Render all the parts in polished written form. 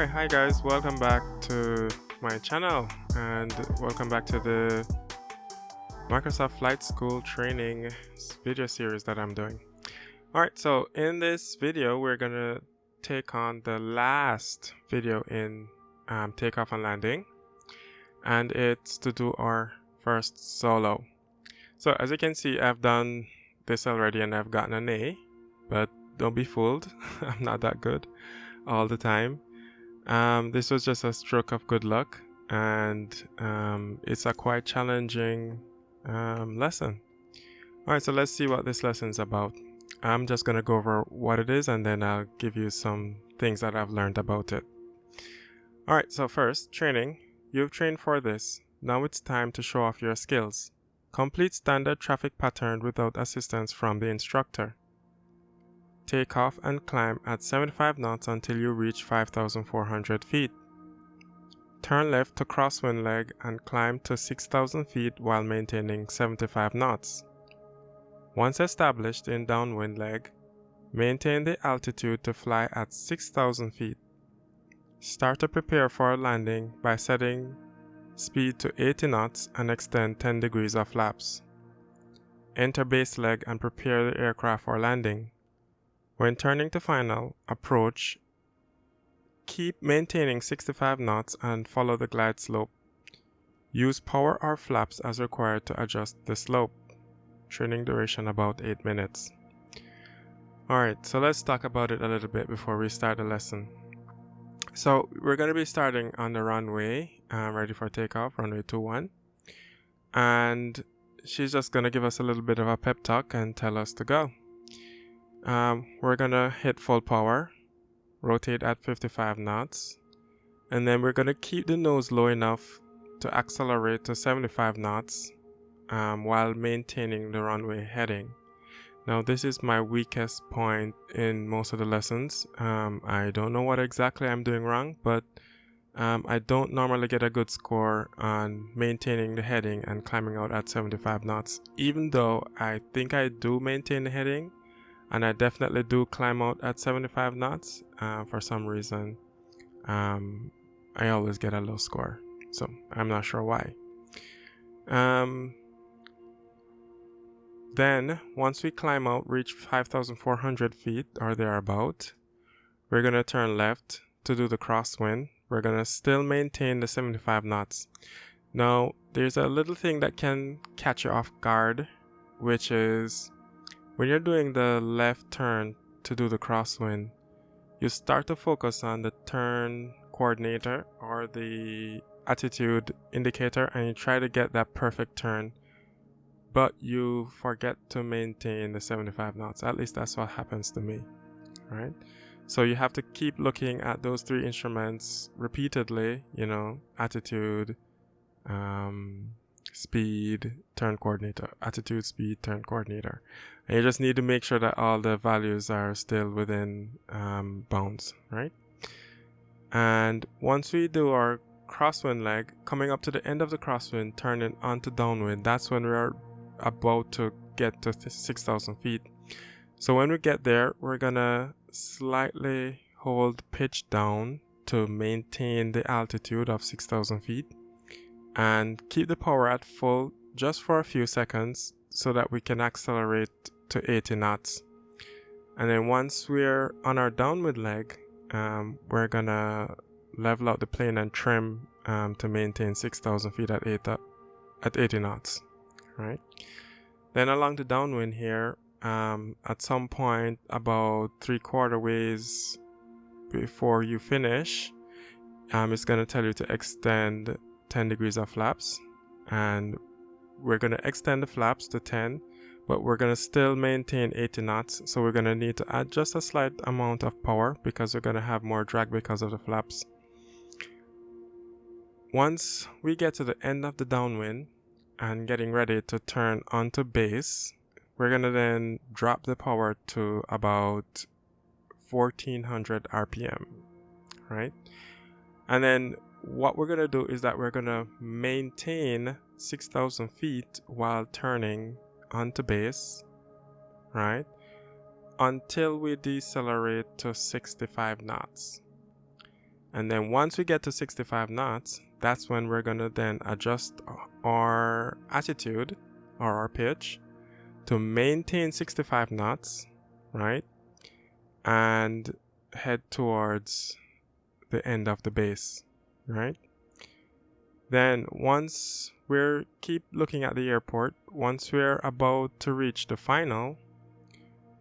Alright, hi guys, welcome back to my channel and welcome back to the Microsoft Flight School training video series that I'm doing. Alright, so in this video we're gonna take on the last video in takeoff and landing, and it's to do our first solo. So as you can see, I've done this already and I've gotten an A, but don't be fooled. I'm not that good all the time. This was just a stroke of good luck, and it's a quite challenging lesson. Alright, so let's see what this lesson is about. I'm just going to go over what it is and then I'll give you some things that I've learned about it. Alright, so first, training. You've trained for this. Now it's time to show off your skills. Complete standard traffic pattern without assistance from the instructor. Take off and climb at 75 knots until you reach 5,400 feet. Turn left to crosswind leg and climb to 6,000 feet while maintaining 75 knots. Once established in downwind leg, maintain the altitude to fly at 6,000 feet. Start to prepare for a landing by setting speed to 80 knots and extend 10 degrees of flaps. Enter base leg and prepare the aircraft for landing. When turning to final approach, keep maintaining 65 knots and follow the glide slope. Use power or flaps as required to adjust the slope. Training duration about 8 minutes. Alright, so let's talk about it a little bit before we start the lesson. So we're going to be starting on the runway, ready for takeoff, runway 21. And she's just going to give us a little bit of a pep talk and tell us to go. We're gonna hit full power, rotate at 55 knots, and then we're gonna keep the nose low enough to accelerate to 75 knots while maintaining the runway heading. Now this is my weakest point in most of the lessons. I don't know what exactly I'm doing wrong, but I don't normally get a good score on maintaining the heading and climbing out at 75 knots, even though I think I do maintain the heading. And I definitely do climb out at 75 knots. For some reason, I always get a low score. So I'm not sure why. Then, once we climb out, reach 5,400 feet or thereabout, we're going to turn left to do the crosswind. We're going to still maintain the 75 knots. Now, there's a little thing that can catch you off guard, which is when you're doing the left turn to do the crosswind, you start to focus on the turn coordinator or the attitude indicator and you try to get that perfect turn, but you forget to maintain the 75 knots. At least that's what happens to me, right? So you have to keep looking at those three instruments repeatedly, attitude, speed, turn coordinator, attitude, speed, turn coordinator. And you just need to make sure that all the values are still within bounds, right? And once we do our crosswind leg, coming up to the end of the crosswind, turning onto downwind, that's when we are about to get to 6,000 feet. So when we get there, we're gonna slightly hold pitch down to maintain the altitude of 6,000 feet. And keep the power at full just for a few seconds so that we can accelerate to 80 knots. And then once we're on our downwind leg, we're gonna level out the plane and trim to maintain 6,000 feet at 80 knots, right? Then along the downwind here, at some point about 3/4 ways before you finish, it's gonna tell you to extend 10 degrees of flaps, and we're going to extend the flaps to 10, but we're going to still maintain 80 knots, so we're going to need to add just a slight amount of power because we're going to have more drag because of the flaps. Once we get to the end of the downwind and getting ready to turn onto base, we're going to then drop the power to about 1400 RPM, right? And then what we're going to do is that we're going to maintain 6,000 feet while turning onto base, right? Until we decelerate to 65 knots. And then once we get to 65 knots, that's when we're going to then adjust our attitude or our pitch to maintain 65 knots, right? And head towards the end of the base, right? Then once we're keep looking at the airport, once we're about to reach the final,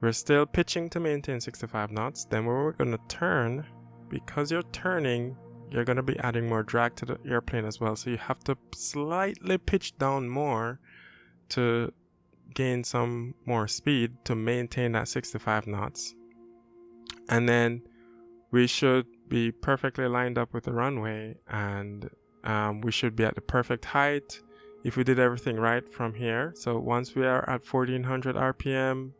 we're still pitching to maintain 65 knots. Then we're going to turn. Because you're turning, you're going to be adding more drag to the airplane as well. So you have to slightly pitch down more to gain some more speed to maintain that 65 knots. And then we should be perfectly lined up with the runway, and we should be at the perfect height if we did everything right from here. So once we are at 1400 RPM,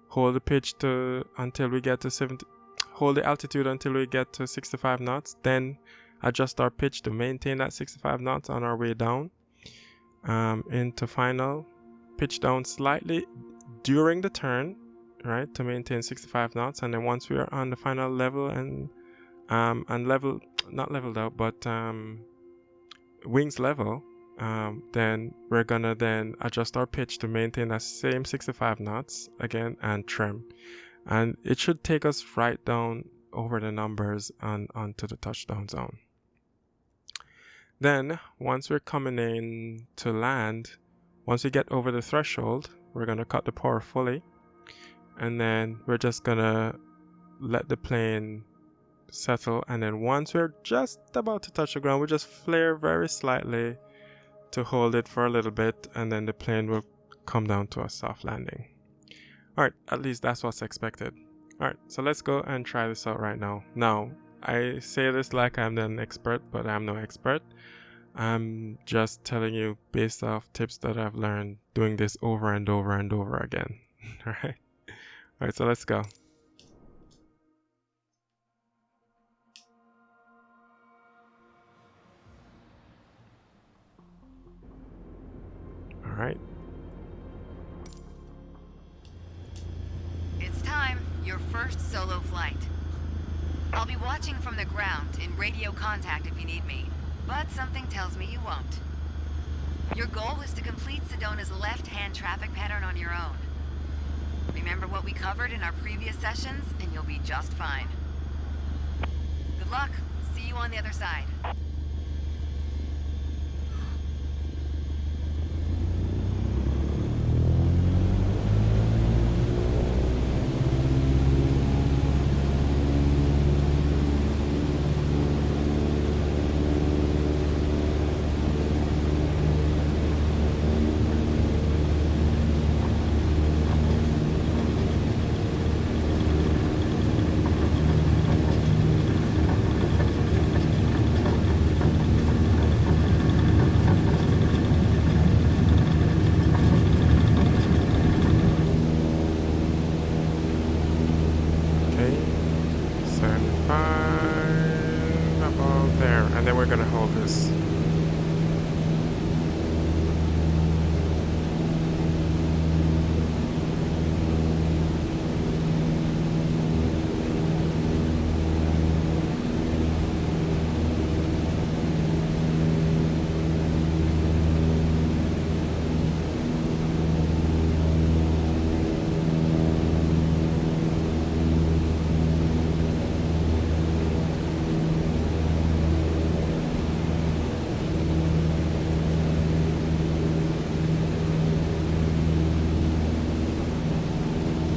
hold the pitch until we get to 70. Hold the altitude until we get to 65 knots, then adjust our pitch to maintain that 65 knots on our way down into final. Pitch down slightly during the turn, right, to maintain 65 knots. And then once we are on the final level and level, not leveled out, but wings level, then we're gonna then adjust our pitch to maintain that same 65 knots again and trim. And it should take us right down over the numbers and onto the touchdown zone. Then, once we're coming in to land, once we get over the threshold, we're going to cut the power fully. And then we're just going to let the plane settle. And then once we're just about to touch the ground, we just flare very slightly to hold it for a little bit. And then the plane will come down to a soft landing. Alright, at least that's what's expected. Alright, so let's go and try this out right now. Now, I say this like I'm an expert, but I'm no expert. I'm just telling you based off tips that I've learned doing this over and over and over again. Alright? Alright, so let's go. Alright. Time, your first solo flight. I'll be watching from the ground in radio contact if you need me, but something tells me you won't. Your goal is to complete Sedona's left-hand traffic pattern on your own. Remember what we covered in our previous sessions, and you'll be just fine. Good luck. See you on the other side.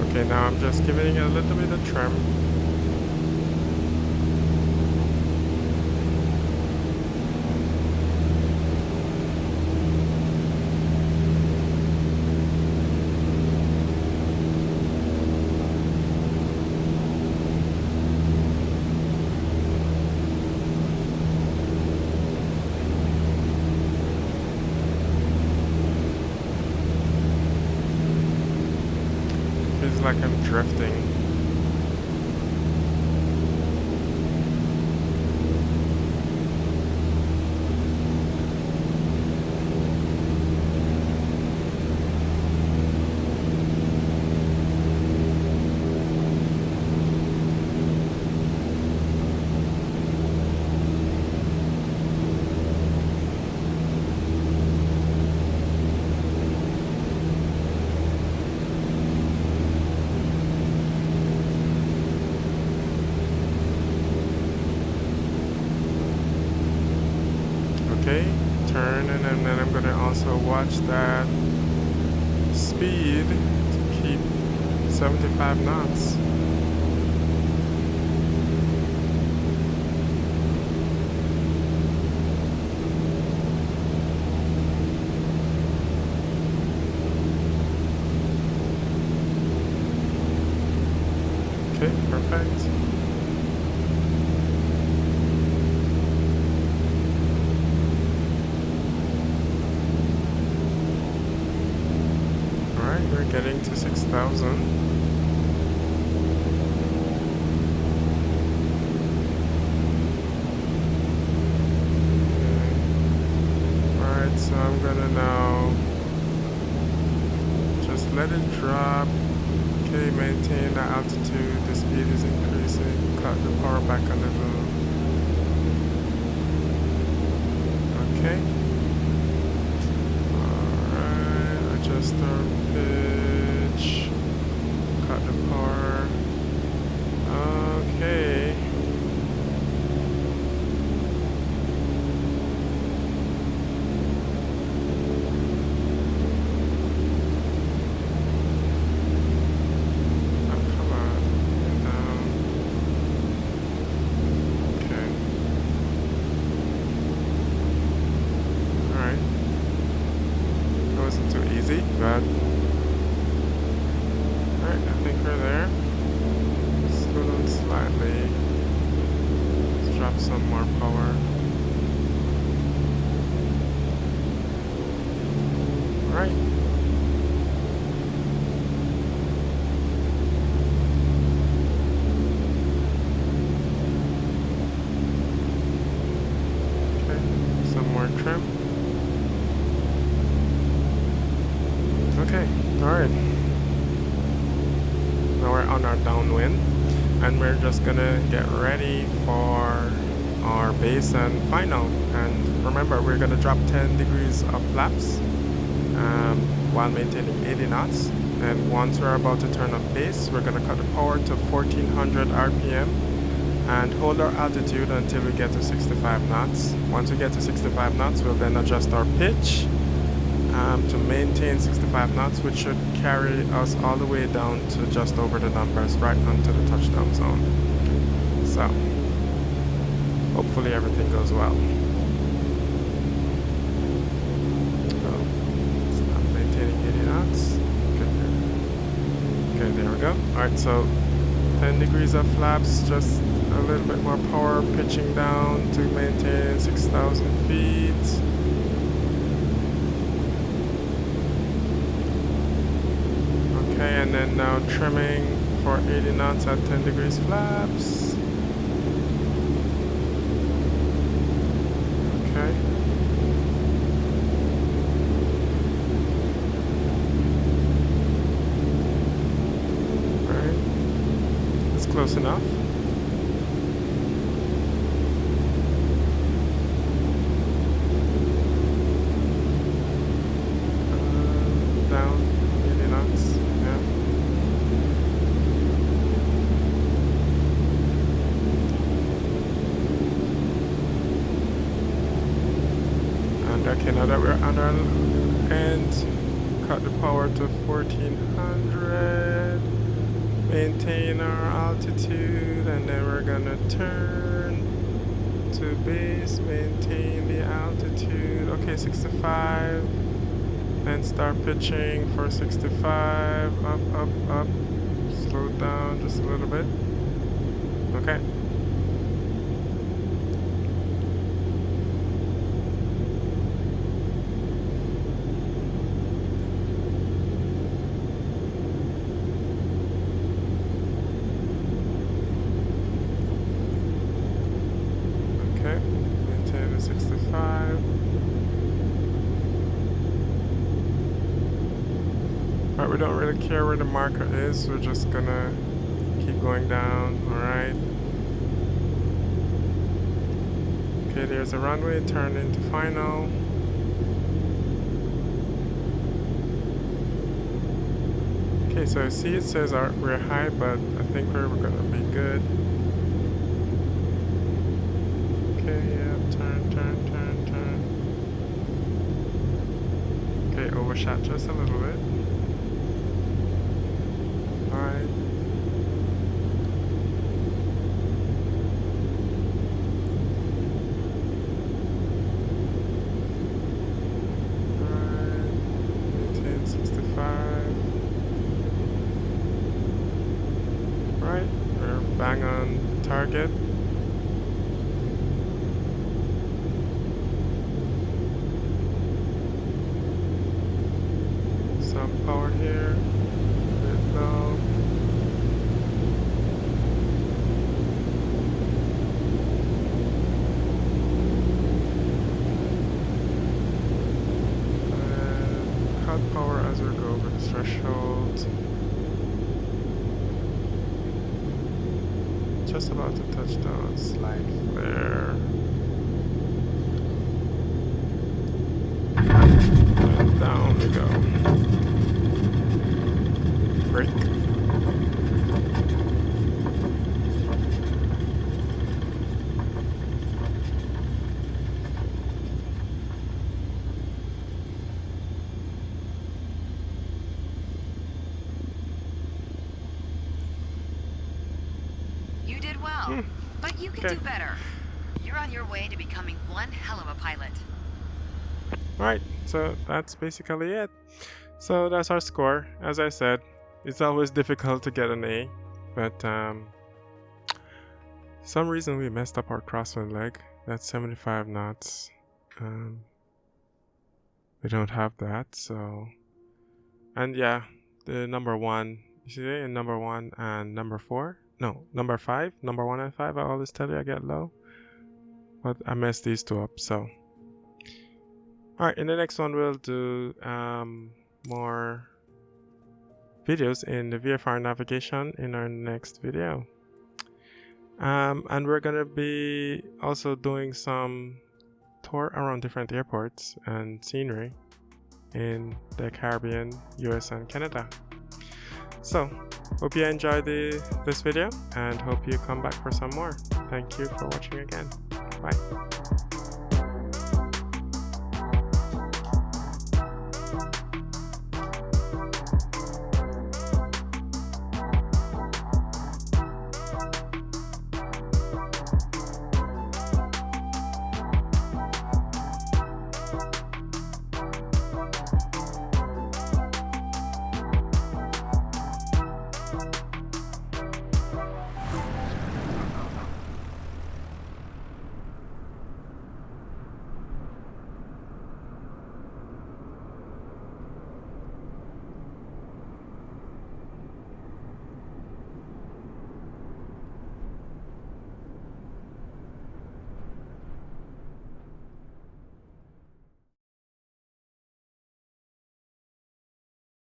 Okay, now I'm just giving it a little bit of trim. Feels like I'm drifting. Okay, turn, and then I'm gonna also watch that speed to keep 75 knots. Okay, perfect. Alright, we're getting to 6,000. Alright, so I'm gonna now just let it drop. Okay, maintain the altitude, the speed is increasing, cut the power back a little. Okay. Alright, adjust our pitch, cut the power. Okay. But alright, I think we're there. Slow down slightly. Let's drop some more power. Alright. Okay, some more trim. Okay, alright. Now we're on our downwind, and we're just gonna get ready for our base and final. And remember, we're gonna drop 10 degrees of flaps while maintaining 80 knots. And once we're about to turn off base, we're gonna cut the power to 1400 RPM and hold our altitude until we get to 65 knots. Once we get to 65 knots, we'll then adjust our pitch to maintain 65 knots, which should carry us all the way down to just over the numbers, right onto the touchdown zone. So hopefully everything goes well. Stop maintaining 80 knots. Okay, there we go. Alright, so 10 degrees of flaps, just a little bit more power, pitching down to maintain 6,000 feet. Okay, and then now trimming for 80 knots at 10 degrees flaps. Okay. Alright. It's close enough. Down 80 knots. Yeah. And okay, now that we're on our end, cut the power to 1400, maintain our altitude, and then we're gonna turn to base, maintain the altitude. Okay, 65, and start pitching for 65, up, up, up, slow down just a little bit. Okay. Okay, maintain the 65. Alright, we don't really care where the marker is, we're just gonna keep going down, alright. Okay, there's a runway, turn into final. Okay, so I see it says we're high, but I think we're gonna be good. Okay, yeah, turn, turn, turn, turn. overshot just a little bit. Alright. Maintain 65. Right, we're bang on target. Some power here, a bit low. And cut power as we go over the threshold. Just about to touch down, slight flare. And down we go. Brake. You did well, but you can do better. You're on your way to becoming one hell of a pilot. Right, so that's basically it. So that's our score. As I said, it's always difficult to get an A, but some reason we messed up our crosswind leg. That's 75 knots. We don't have that, so. And yeah, the number 1, you see in number 1 and number 4? No, number 5, number 1 and 5, I always tell you I get low. But I messed these two up, so. Alright, in the next one we'll do more videos in the VFR navigation in our next video. And we're gonna be also doing some tour around different airports and scenery in the Caribbean, US and Canada. So, hope you enjoyed this video and hope you come back for some more. Thank you for watching again. Bye.